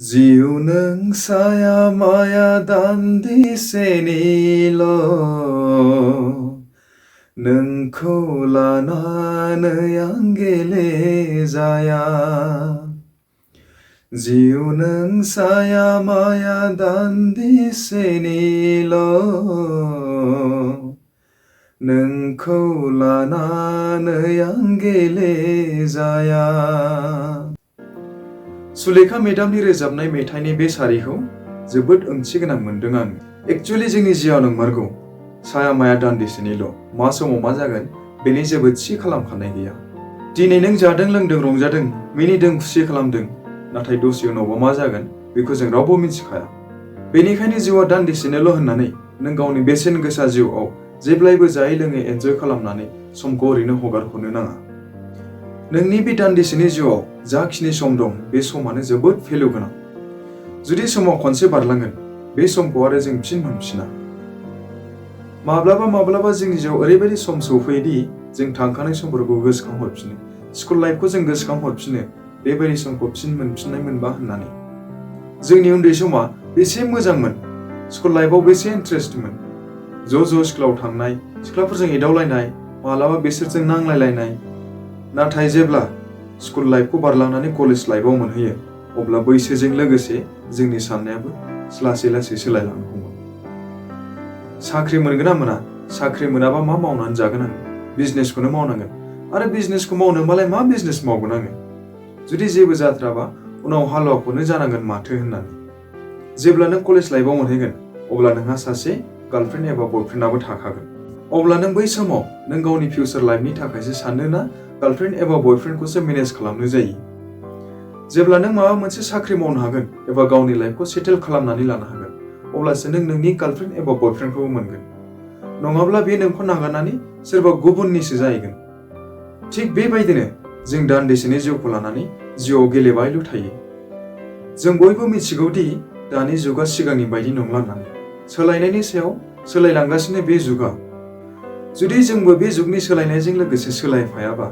जिउ नों साया माया दान्दिसेनिल' नोंखौ लानानै आं गेलेजाया जिउ नों साया माया दान्दिसेनिल' नोंखौ लानानै आं गेलेजाया। सुलेखा मेडामनि रोजाबनाय मेथाइनि बे सारिखौ जोबोद ओंथि गोनां मोनदों आं। एक्चुअली जोंनि जिउआव नंमारगौ साया माया दान्दिसेनिल' मा समाव मा जागोन बेनि जेबो थि खालामखानाय गैया। दिनै नों जादों लोंदों रंजादों मिनिदों खुसि खालामदों नाथाय दसे उनावबा मा जागोन बेखौ जों रावबो मिथिखाया। बेनिखायनो जिउआ दान्दिसेनिल' होननानै नों गावनि बेसेन गोसा जिउआव जेब्लायबो जायै लोङै एन्जय खालामनानै समखौ ओरैनो हगारहरनो नाङा। नोंनि बे दान्दिसेनि जिउआव जाखिनि सम दं बे समानो जोबोद भेलु गोनां। जुदि समाव खनसे बारलांगोन बे समखौ आरो जों फिन मोनफिना। माब्लाबा जोंनि जिउआव ओरैबायदि सम सौफैयोदि जों थांखानाय समफोरखौ गोसोखांहरफिनो, स्कुल लाइफखौ जों गोसोखांहरफिनो बेबायदि समखौ फिन मोनफिननाय मोनबा होननानै। जोंनि उन्दै समा बेसे मोजांमोन, स्कुल लाइफआव बेसे इन्टारेस्टमोन, ज' स्कुलाव थांनाय, सिख्लाफोरजों एदावलायनाय, मालाबा बिसोरजों नांलायलायनाय। नाथाय जेब्ला स्कुल लाइफखौ बारलांनानै कलेज लाइफआव मोनहैयो अब्ला बैसोजों लोगोसे जोंनि साननायाबो लासै लासै सोलायलांनो हमो। साख्रि मोनगोन ना मोना, साख्रि मोनाबा मा मावनानै जागोन आङो, बिजनेसखौनो मावनांगोन आरो बिजनेसखौ मावनोबालाय मा बिजनेस मावगोन आङो, जुदि जेबो जाथ्राबा उनाव हालुवाखौनो जानांगोन माथो होननानै। जेब्ला नों कलेज लाइफआव मोनहैगोन अब्ला नोंहा सासे गार्लफ्रेन्ड एबा बयफ्रेन्डआबो थाखागोन। अब्ला नों बै समाव नों गावनि फिउचार लाइफनि थाखायसो सानोना गार्लफ्रेन्ड एबा बयफ्रेन्डखौसो मेनेज खालामनो जायो। जेब्ला नों माबा मोनसे साख्रि मावनो हागोन एबा गावनि लाइफखौ सेटेल खालामनानै लानो हागोन अब्लासो नों नोंनि गार्लफ्रेन्ड एबा बयफ्रेन्डखौबो मोनगोन। नङाब्ला बे नोंखौ नागारनानै सोरबा गुबुननिसो जाहैगोन। थिग बेबायदिनो जों दान्दिसेनि जिउखौ लानानै जिउआव गेलेबायल' थायो। जों बयबो मिथिगौदि दानि जुगा सिगांनि बायदि नंला होननानै। सोलायनायनि सायाव सोलायलांगासिनो बे जुगा। जुदि जोंबो बे जुगनि सोलायनायजों लोगोसे सोलायफायाबा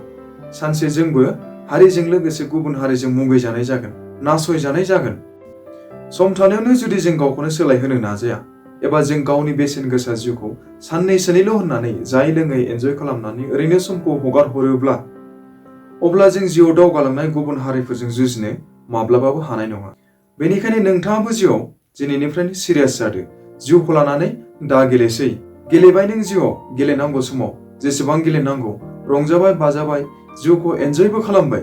सानसे जोंबो हारिजों लोगोसे गुबुन हारिजों मुगैजानाय जागोन, नासयजानाय जागोन। सम थानायावनो जुदि जों गावखौनो सोलायहोनो नाजाया एबा जों गावनि बेसेन गोसा जिउखौ साननैसोनिल' होननानै जायै लोङै एन्जय खालामनानै ओरैनो समखौ हगार हरोब्ला अब्ला जों जिउआव दावगालांनाय गुबुन हारिफोरजों जुजिनो माब्लाबाबो हानाय नङा। बेनिखायनो नोंथाङाबो जिउआव दिनैनिफ्रायनो सिरियास जादो। जिउखौ लानानै दा गेलेसै। गेलेबाय नों जिउआव, गेलेनांगौ समाव जेसेबां गेलेनांगौ रंजाबाय बाजाबाय, जिउखौ एन्जयबो खालामबाय।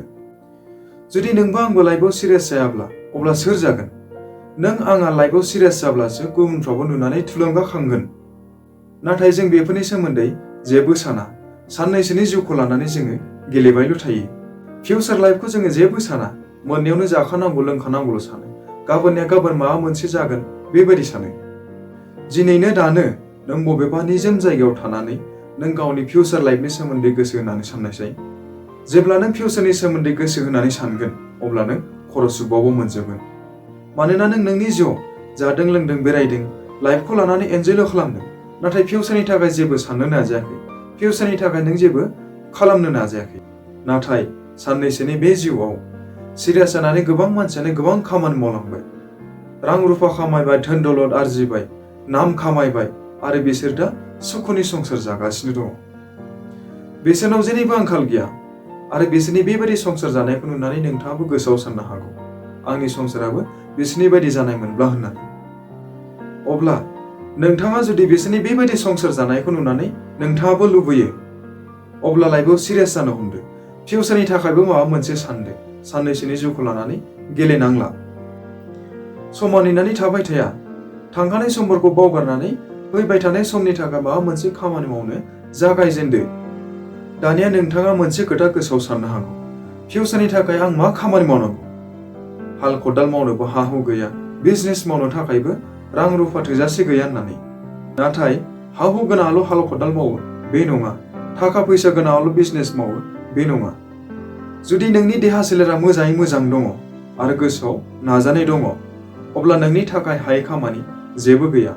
जुदि नोंबो आंबो लाइफआव सिरियास जायाब्ला अब्ला सोर जागोन? नों आंहा लाइफआव सिरियास जाब्लासो गुबुनफ्राबो नुनानै थुलुंगाखांगोन। नाथाय जों बेफोरनि सोमोन्दै जेबो साना। साननैसोनि जिउखौ लानानै जोङो गेलेबायल' थायो। फिउचार लाइफखौ जोङो जेबो साना। मोननायावनो जाखानांगौ लोंखानांगौल' सानो। गाबोननिया गाबोन माबा मोनसे जागोन बेबायदि सानो। दिनैनो दानो नों बबेबा निजोम जायगायाव थानानै नों गावनि फिउचार लाइफनि सोमोन्दै गोसो होनानै साननायसै। जेब्ला नों फिउचारनि सोमोन्दै गोसो होनानै सानगोन अब्ला नों खर' सुबावबो मोनजोबगोन। मानोना नों नोंनि जिउआव जादों लोंदों बेरायदों, लाइफखौ लानानै एन्जयल' खालामदों, नाथाय फिउचारनि थाखाय जेबो साननो नाजायाखै, फिउचारनि थाखाय नों जेबो खालामनो नाजायाखै। नाथाय साननैसोनि बे जिउआव सिरियास जानानै गोबां मानसियानो गोबां खामानि मावलांबाय, रां रुफा खामायबाय, धोन दौलत आरजिबाय, नाम खामायबाय आरो बिसोर दा सुखुनि संसार जागासिनो दङ। बिसोरनाव जेनिबो आंखाल गैया आरो बिसोरनि बेबायदि संसार जानायखौ नुनानै नोंथाङाबो गोसोआव साननो हागौ आंनि संसाराबो बिसोरनि बायदि जानाय मोनब्ला होननानै। अब्ला नोंथाङा जुदि बिसोरनि बेबायदि संसार जानायखौ नुनानै नोंथाङाबो लुबैयो अब्ला लाइफआव सिरियास जानो हमदो। फिउचारनि थाखायबो माबा मोनसे सानदो। साननैसोनि जिउखौ लानानै गेलेनांला। समा नेनानै थाबाय थाया। थांखानाय समफोरखौ बावगारनानै फैबाय थानाय समनि थाखाय माबा मोनसे खामानि मावनो जागायजेनदो। दानिया नोंथाङा मोनसे खोथा गोसोआव साननो हागौ, फिउचारनि थाखाय आं मा खामानि मावनांगौ? हाल खदाल मावनोबो हा हु गैया, बिजनेस मावनो थाखायबो रां रुफा थोजासे गैया होननानै। नाथाय हा हु गोनाङाल' हाल खदाल मावो बे नङा, थाखा फैसा गोनाङाल' बिजनेस मावो बे नङा। जुदि नोंनि देहा सोलेरा मोजाङै मोजां दङ आरो गोसोआव नाजानाय दङ अब्ला नोंनि थाखाय हायै खामानि जेबो गैया।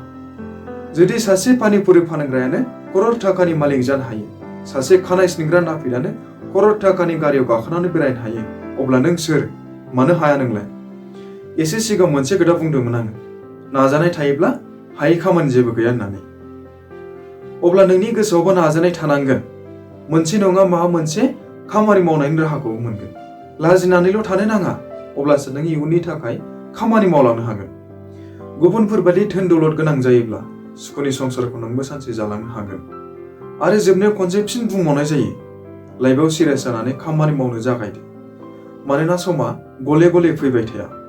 जुदि सासे पानिपुरि फानग्रायानो करोड़ थाखानि मालिक जानो हायो, सासे खानाय सिनग्रा नापिदानो करोड़ थाखानि गारियाव गाखोनानै बेरायनो हायो अब्ला नों सोर? मानो हाया नोंलाय? एसे सिगां मोनसे खोथा बुंदोंमोन आङो, नाजानाय थायोब्ला हायै खामानि जेबो गैया होननानै। अब्ला नोंनि गोसोआवबो नाजानाय थानांगोन, मोनसे नङा माबा मोनसे खामानि मावनायनि राहाखौ मोनगोन। लाजिनानैल' थानो नाङा, अब्लासो नों इयुननि थाखाय खामानि मावलांनो हागोन। गुबुनफोरबादि धोन दौलत गोनां जायोब्ला सुखुनि संसारखौ नोंबो सानसे जालांनो हागोन। आरो जोबनायाव खनसे फिन बुंबावनाय जायो, लाइफआव सिरियास जानानै खामानि मावनो जागायदो। मानोना समा गले गले फैबाय थाया।